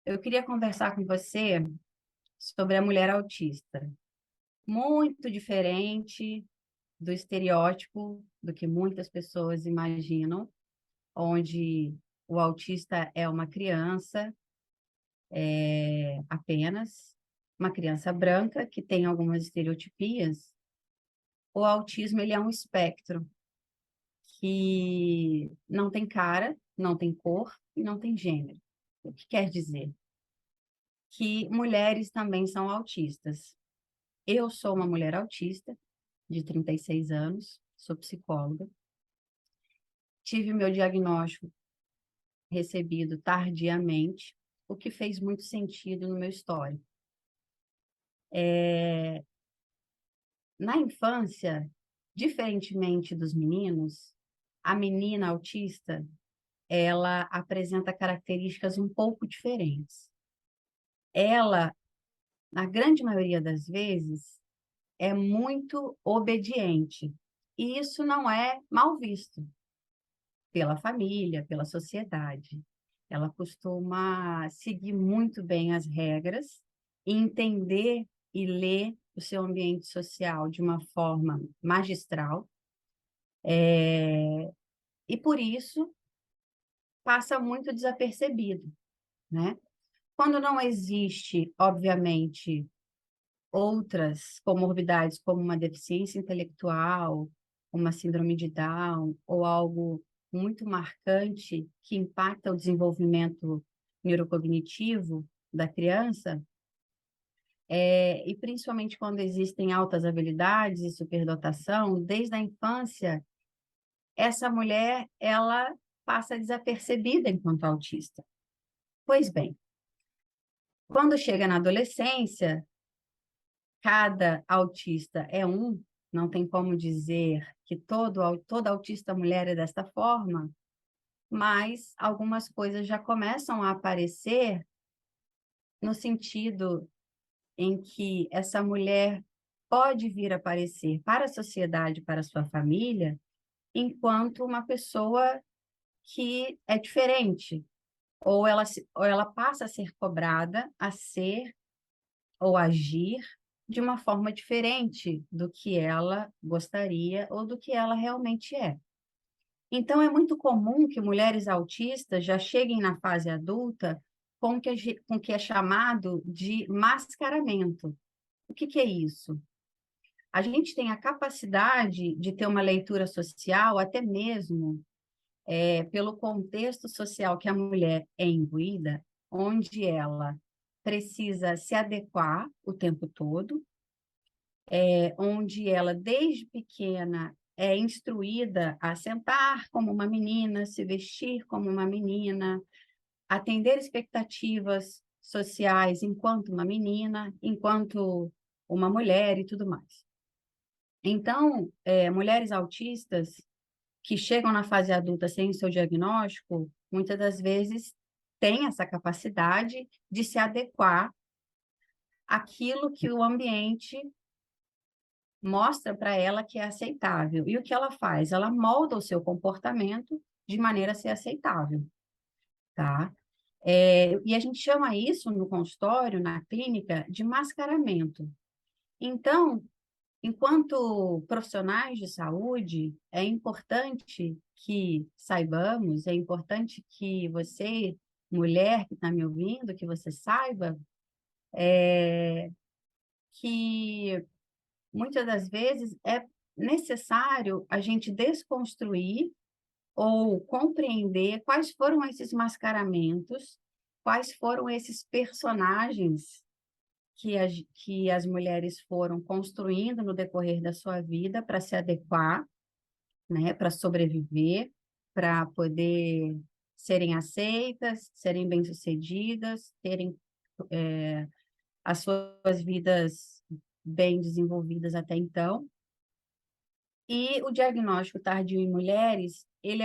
Eu queria conversar com você sobre a mulher autista. Muito diferente do estereótipo do que muitas pessoas imaginam, onde o autista é uma criança, apenas, uma criança branca que tem algumas estereotipias. O autismo ele é um espectro que não tem cara, não tem cor e não tem gênero. O que quer dizer? Que mulheres também são autistas. Eu sou uma mulher autista, de 36 anos, sou psicóloga. Tive meu diagnóstico recebido tardiamente, o que fez muito sentido no meu histórico. Na infância, diferentemente dos meninos, a menina autista, ela apresenta características um pouco diferentes. Ela, na grande maioria das vezes, é muito obediente. E isso não é mal visto pela família, pela sociedade. Ela costuma seguir muito bem as regras e entender e ler o seu ambiente social de uma forma magistral, e por isso passa muito desapercebido, né? Quando não existe, obviamente, outras comorbidades como uma deficiência intelectual, uma síndrome de Down ou algo muito marcante que impacta o desenvolvimento neurocognitivo da criança, e principalmente quando existem altas habilidades e superdotação, desde a infância, essa mulher, ela passa desapercebida enquanto autista. Pois bem, quando chega na adolescência, cada autista é um, não tem como dizer que toda autista mulher é desta forma, mas algumas coisas já começam a aparecer no sentido em que essa mulher pode vir a aparecer para a sociedade, para a sua família, enquanto uma pessoa que é diferente, ou ela passa a ser cobrada a ser ou agir de uma forma diferente do que ela gostaria ou do que ela realmente é. Então, é muito comum que mulheres autistas já cheguem na fase adulta com o que é chamado de mascaramento. O que é isso? A gente tem a capacidade de ter uma leitura social, até mesmo pelo contexto social que a mulher é imbuída, onde ela precisa se adequar o tempo todo, onde ela, desde pequena, é instruída a sentar como uma menina, se vestir como uma menina, atender expectativas sociais enquanto uma menina, enquanto uma mulher e tudo mais. Então, mulheres autistas que chegam na fase adulta sem o seu diagnóstico, muitas das vezes têm essa capacidade de se adequar àquilo que o ambiente mostra para ela que é aceitável. E o que ela faz? Ela molda o seu comportamento de maneira a ser aceitável, tá? E a gente chama isso no consultório, na clínica, de mascaramento. Então, enquanto profissionais de saúde, é importante que saibamos, é importante que você, mulher que está me ouvindo, que você saiba que muitas das vezes é necessário a gente desconstruir ou compreender quais foram esses mascaramentos, quais foram esses personagens que as mulheres foram construindo no decorrer da sua vida para se adequar, né, para sobreviver, para poder serem aceitas, serem bem-sucedidas, terem as suas vidas bem desenvolvidas até então. E o diagnóstico tardio em mulheres, ele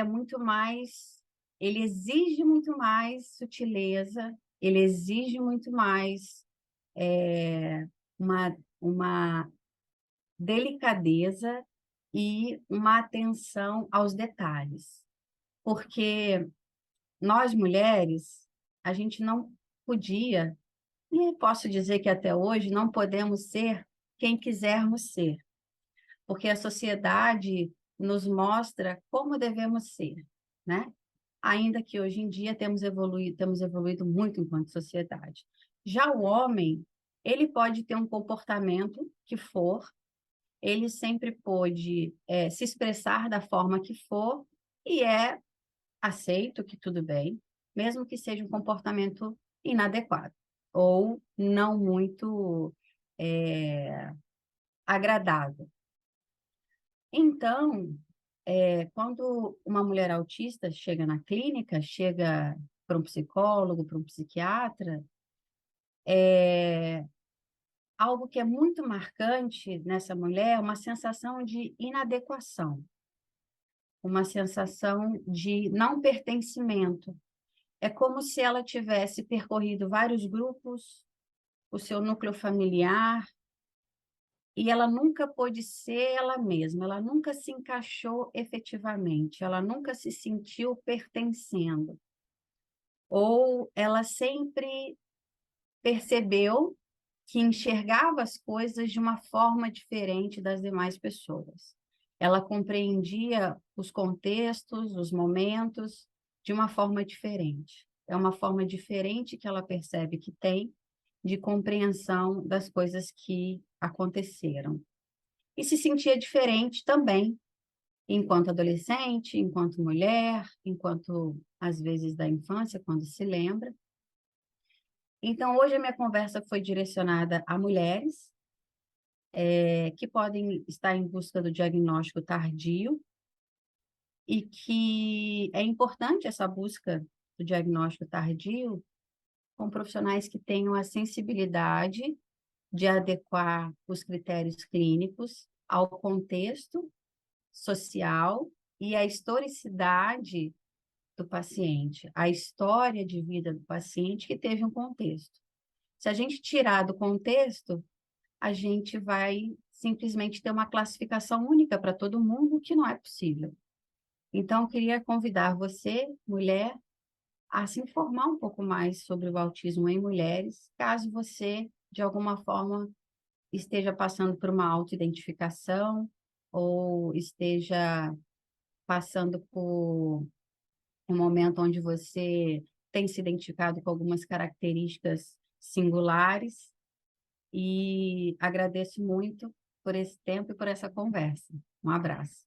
exige muito mais sutileza, ele exige muito mais uma delicadeza e uma atenção aos detalhes. Porque nós mulheres, a gente não podia, e posso dizer que até hoje não podemos ser quem quisermos ser, porque a sociedade nos mostra como devemos ser, né? Ainda que hoje em dia temos evoluído muito enquanto sociedade. Já o homem, ele pode ter um comportamento que for, ele sempre pôde se expressar da forma que for, e é aceito que tudo bem, mesmo que seja um comportamento inadequado ou não muito agradável. Então, quando uma mulher autista chega na clínica, chega para um psicólogo, para um psiquiatra, algo que é muito marcante nessa mulher é uma sensação de inadequação, uma sensação de não pertencimento. É como se ela tivesse percorrido vários grupos, o seu núcleo familiar, e ela nunca pôde ser ela mesma, ela nunca se encaixou efetivamente, ela nunca se sentiu pertencendo. Ou ela sempre percebeu que enxergava as coisas de uma forma diferente das demais pessoas. Ela compreendia os contextos, os momentos, de uma forma diferente. É uma forma diferente que ela percebe que tem de compreensão das coisas que aconteceram. E se sentia diferente também, enquanto adolescente, enquanto mulher, enquanto, às vezes, da infância, quando se lembra. Então, hoje a minha conversa foi direcionada a mulheres que podem estar em busca do diagnóstico tardio e que é importante essa busca do diagnóstico tardio com profissionais que tenham a sensibilidade de adequar os critérios clínicos ao contexto social e à historicidade do paciente, a história de vida do paciente que teve um contexto. Se a gente tirar do contexto, a gente vai simplesmente ter uma classificação única para todo mundo, o que não é possível. Então, eu queria convidar você, mulher, a se informar um pouco mais sobre o autismo em mulheres, caso você, de alguma forma, esteja passando por uma autoidentificação ou esteja passando por um momento onde você tem se identificado com algumas características singulares, e agradeço muito por esse tempo e por essa conversa. Um abraço.